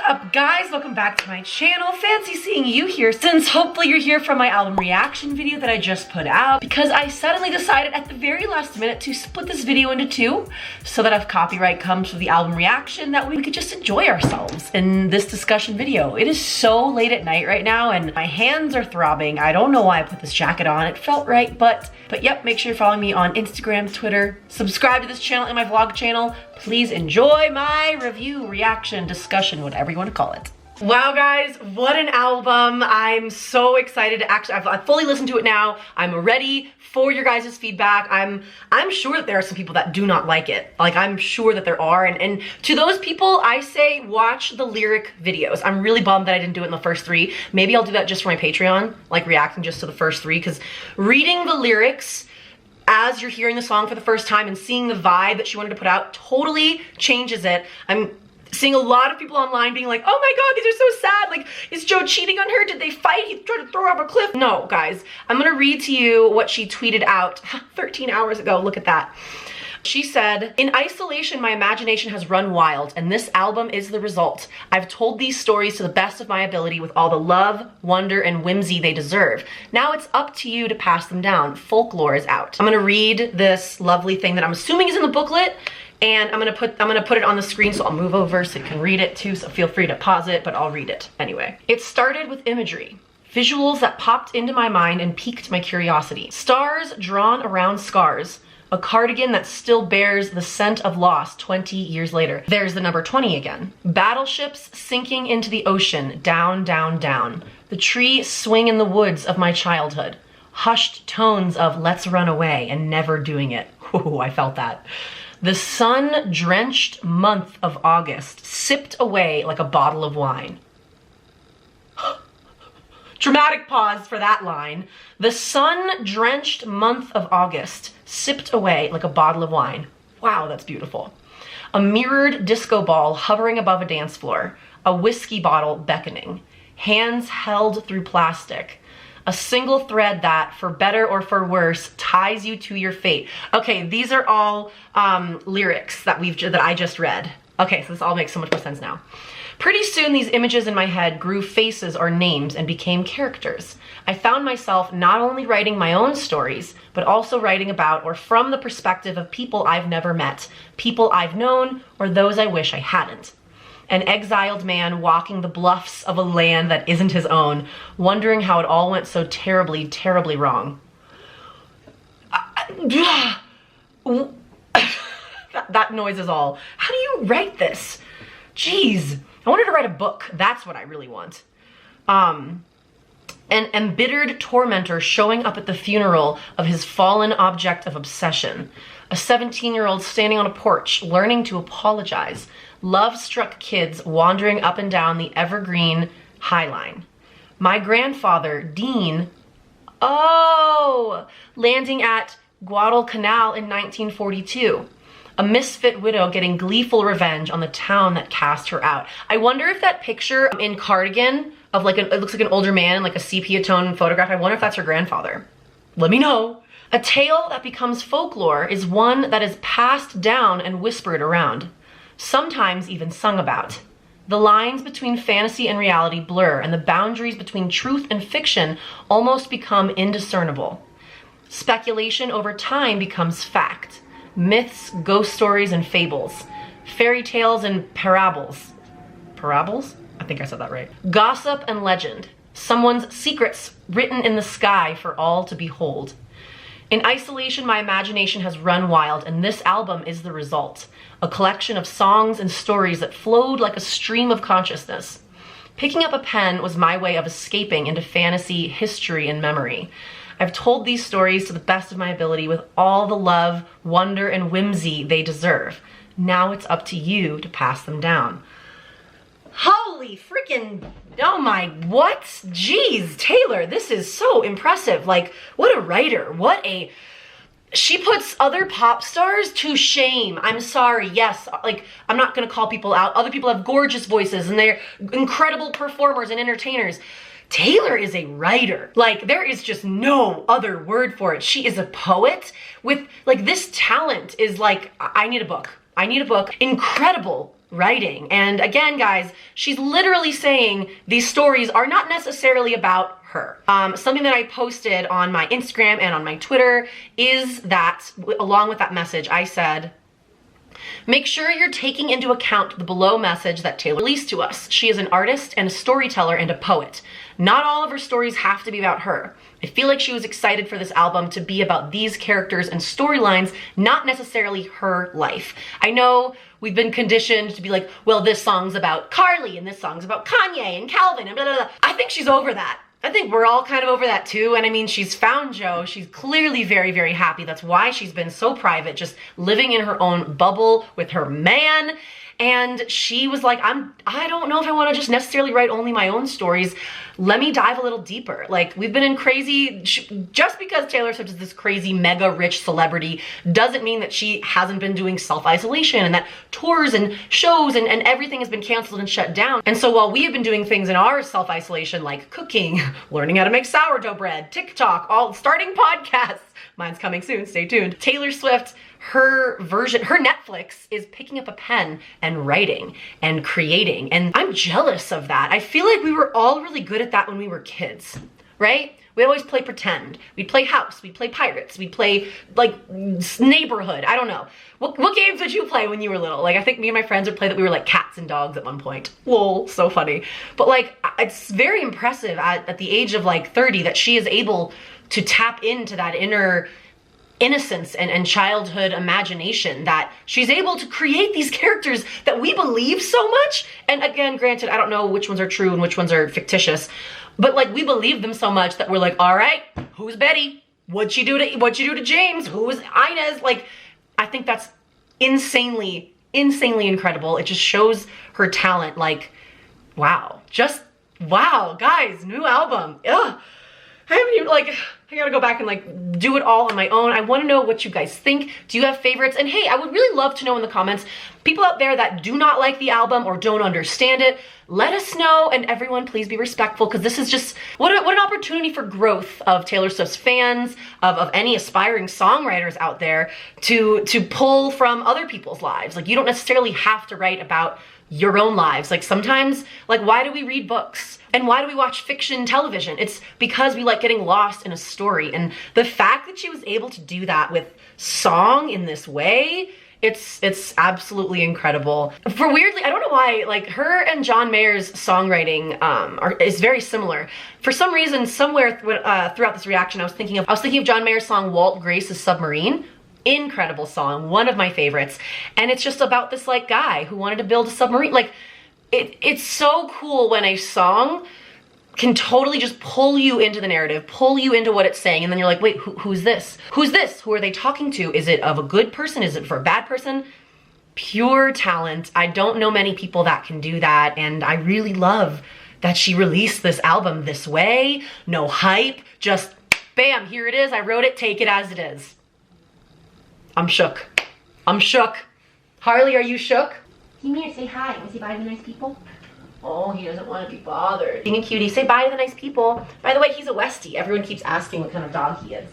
up, guys? Welcome back to my channel. Fancy seeing you here, since hopefully you're here from my album reaction video that I just put out, because I suddenly decided at the very last minute to split this video into two so that if copyright comes with the album reaction, that we could just enjoy ourselves in this discussion video. It is so late at night right now and my hands are throbbing. I don't know why I put this jacket on. It felt right, but yep, make sure you're following me on Instagram, Twitter, subscribe to this channel and my vlog channel. Please enjoy my review, reaction, discussion, whatever you want to call it. Wow, guys, what an album. I'm so excited to actually, I've fully listened to it now. I'm ready for your guys' feedback. I'm sure that there are some people that do not like it. Like, I'm sure that there are. And to those people, I say watch the lyric videos. I'm really bummed that I didn't do it in the first three. Maybe I'll do that just for my Patreon, like reacting just to the first three, because reading the lyrics as you're hearing the song for the first time and seeing the vibe that she wanted to put out totally changes it. I'm seeing a lot of people online being like, oh my god, these are so sad. Like, is Joe cheating on her? Did they fight? He tried to throw her off a cliff. No, guys, I'm gonna read to you what she tweeted out 13 hours ago. Look at that. She said, in isolation, my imagination has run wild, and this album is the result. I've told these stories to the best of my ability with all the love, wonder, and whimsy they deserve. Now it's up to you to pass them down. Folklore is out. I'm gonna read this lovely thing that I'm assuming is in the booklet, and I'm gonna put it on the screen, so I'll move over so you can read it too, so feel free to pause it, but I'll read it anyway. It started with imagery. Visuals that popped into my mind and piqued my curiosity. Stars drawn around scars. A cardigan that still bears the scent of loss 20 years later. There's the number 20 again. Battleships sinking into the ocean, down, down, down. The tree swing in the woods of my childhood. Hushed tones of let's run away and never doing it. Ooh, I felt that. The sun-drenched month of August sipped away like a bottle of wine. Dramatic pause for that line. The sun-drenched month of August sipped away like a bottle of wine. Wow, that's beautiful. A mirrored disco ball hovering above a dance floor. A whiskey bottle beckoning. Hands held through plastic. A single thread that, for better or for worse, ties you to your fate. Okay, these are all lyrics that I just read. Okay, so this all makes so much more sense now. Pretty soon, these images in my head grew faces or names and became characters. I found myself not only writing my own stories, but also writing about or from the perspective of people I've never met, people I've known, or those I wish I hadn't. An exiled man walking the bluffs of a land that isn't his own, wondering how it all went so terribly, terribly wrong. That noise is all. How do you write this? Jeez. I wanted to write a book. That's what I really want. An embittered tormentor showing up at the funeral of his fallen object of obsession. A 17-year-old standing on a porch, learning to apologize. Love-struck kids wandering up and down the evergreen High Line. My grandfather, Dean, landing at Guadalcanal in 1942. A misfit widow getting gleeful revenge on the town that cast her out. I wonder if that picture in Cardigan of like it looks like an older man in like a sepia tone photograph, I wonder if that's her grandfather. Let me know. A tale that becomes folklore is one that is passed down and whispered around, sometimes even sung about. The lines between fantasy and reality blur, and the boundaries between truth and fiction almost become indiscernible. Speculation over time becomes fact. Myths, ghost stories, and fables. Fairy tales and parables. Parables? I think I said that right. Gossip and legend. Someone's secrets written in the sky for all to behold. In isolation, my imagination has run wild, and this album is the result. A collection of songs and stories that flowed like a stream of consciousness. Picking up a pen was my way of escaping into fantasy, history, and memory. I've told these stories to the best of my ability with all the love, wonder, and whimsy they deserve. Now it's up to you to pass them down. Holy freaking, oh my, what? Jeez, Taylor, this is so impressive. Like, what a writer, she puts other pop stars to shame. I'm sorry, yes, like, I'm not gonna call people out. Other people have gorgeous voices and they're incredible performers and entertainers. Taylor is a writer. Like, there is just no other word for it. She is a poet with, like, this talent is like, I need a book. I need a book. Incredible writing. And again, guys, she's literally saying these stories are not necessarily about her. Something that I posted on my Instagram and on my Twitter is that, along with that message, I said, make sure you're taking into account the below message that Taylor released to us. She is an artist and a storyteller and a poet. Not all of her stories have to be about her. I feel like she was excited for this album to be about these characters and storylines, not necessarily her life. I know we've been conditioned to be like, well, this song's about Carly and this song's about Kanye and Calvin and blah, blah, blah. I think she's over that. I think we're all kind of over that too. And I mean, she's found Joe. She's clearly very, very happy. That's why she's been so private, just living in her own bubble with her man. And she was like, I don't know if I want to just necessarily write only my own stories. Let me dive a little deeper. Like, we've been in crazy, just because Taylor Swift is this crazy mega rich celebrity doesn't mean that she hasn't been doing self-isolation and that tours and shows and everything has been canceled and shut down. And so while we have been doing things in our self-isolation, like cooking, learning how to make sourdough bread, TikTok, all starting podcasts, mine's coming soon, stay tuned. Taylor Swift, her Netflix is picking up a pen and writing and creating. And I'm jealous of that. I feel like we were all really good at that when we were kids, right? We'd always play pretend. We'd play house, we'd play pirates, we'd play like neighborhood. I don't know. What games did you play when you were little? Like, I think me and my friends would play that we were like cats and dogs at one point. Lol, so funny. But like, it's very impressive at the age of like 30 that she is able to tap into that inner innocence and childhood imagination, that she's able to create these characters that we believe so much. And again, granted, I don't know which ones are true and which ones are fictitious, but like, we believe them so much that we're like, all right, who's Betty? What'd you do to James? Who was Inez? Like, I think that's insanely incredible. It just shows her talent. Like, wow, just wow, guys, new album. Ugh. I haven't even, like, I gotta go back and like do it all on my own. I wanna know what you guys think. Do you have favorites? And hey, I would really love to know in the comments, people out there that do not like the album or don't understand it, let us know. And everyone, please be respectful, because this is just, what an opportunity for growth of Taylor Swift's fans, of any aspiring songwriters out there to pull from other people's lives. Like, you don't necessarily have to write about your own lives. Like, sometimes, like, why do we read books? And why do we watch fiction television? It's because we like getting lost in a story. And the fact that she was able to do that with song in this way, it's absolutely incredible. For weirdly, I don't know why, like, her and John Mayer's songwriting is very similar. For some reason, somewhere throughout this reaction, I was thinking of John Mayer's song Walt Grace's Submarine. Incredible song, one of my favorites. And it's just about this like guy who wanted to build a submarine. Like, it's so cool when a song can totally just pull you into the narrative, pull you into what it's saying, and then you're like, wait, who's this? Who's this? Who are they talking to? Is it of a good person? Is it for a bad person? Pure talent. I don't know many people that can do that, and I really love that she released this album this way. No hype, just bam, here it is. I wrote it, take it as it is. I'm shook. I'm shook. Harley, are you shook? He may say hi. Was he bye to the nice people? Oh, he doesn't want to be bothered. Being a cutie, say bye to the nice people. By the way, he's a Westie. Everyone keeps asking what kind of dog he is.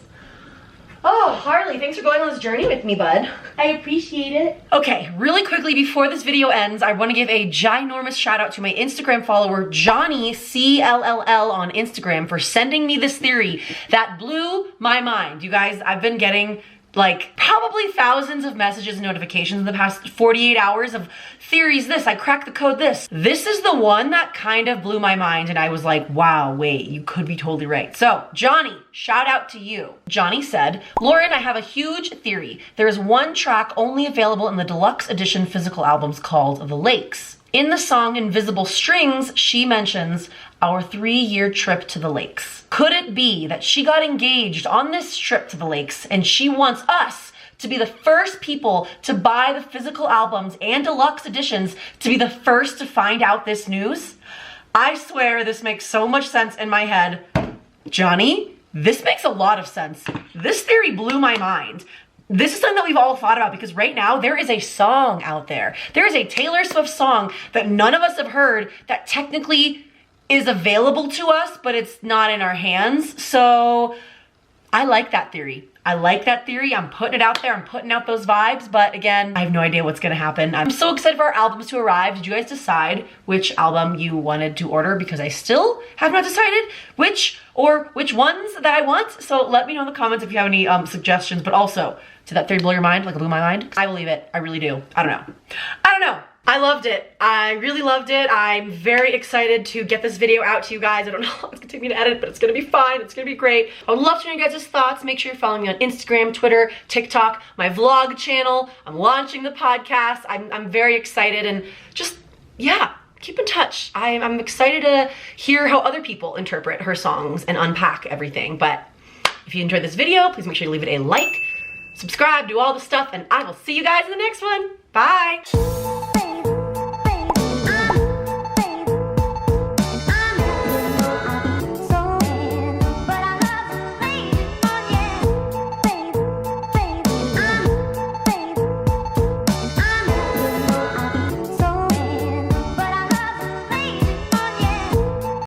Oh, Harley, thanks for going on this journey with me, bud. I appreciate it. Okay, really quickly before this video ends, I want to give a ginormous shout out to my Instagram follower, Johnny CLLL on Instagram, for sending me this theory that blew my mind. You guys, I've been getting like probably thousands of messages and notifications in the past 48 hours of theories this, I cracked the code this. This is the one that kind of blew my mind, and I was like, wow, wait, you could be totally right. So Johnny, shout out to you. Johnny said, Lauren, I have a huge theory. There is one track only available in the deluxe edition physical albums called The Lakes. In the song Invisible Strings, she mentions our 3-year trip to the lakes. Could it be that she got engaged on this trip to the lakes and she wants us to be the first people to buy the physical albums and deluxe editions, to be the first to find out this news? I swear this makes so much sense in my head. Johnny, this makes a lot of sense. This theory blew my mind. This is something that we've all thought about, because right now there is a song out there. There is a Taylor Swift song that none of us have heard that technically is available to us, but it's not in our hands. So I like that theory. I like that theory. I'm putting it out there. I'm putting out those vibes. But again, I have no idea what's gonna happen. I'm so excited for our albums to arrive. Did you guys decide which album you wanted to order? Because I still have not decided which ones that I want. So let me know in the comments if you have any suggestions. But also, did that theory blow your mind? Like it blew my mind? I believe it. I really do. I don't know. I don't know. I loved it. I really loved it. I'm very excited to get this video out to you guys. I don't know how it's gonna take me to edit, but it's gonna be fine. It's gonna be great. I would love to know your guys' thoughts. Make sure you're following me on Instagram, Twitter, TikTok, my vlog channel. I'm launching the podcast. I'm very excited and just, yeah, keep in touch. I'm excited to hear how other people interpret her songs and unpack everything. But if you enjoyed this video, please make sure you leave it a like, subscribe, do all the stuff, and I will see you guys in the next one. Bye.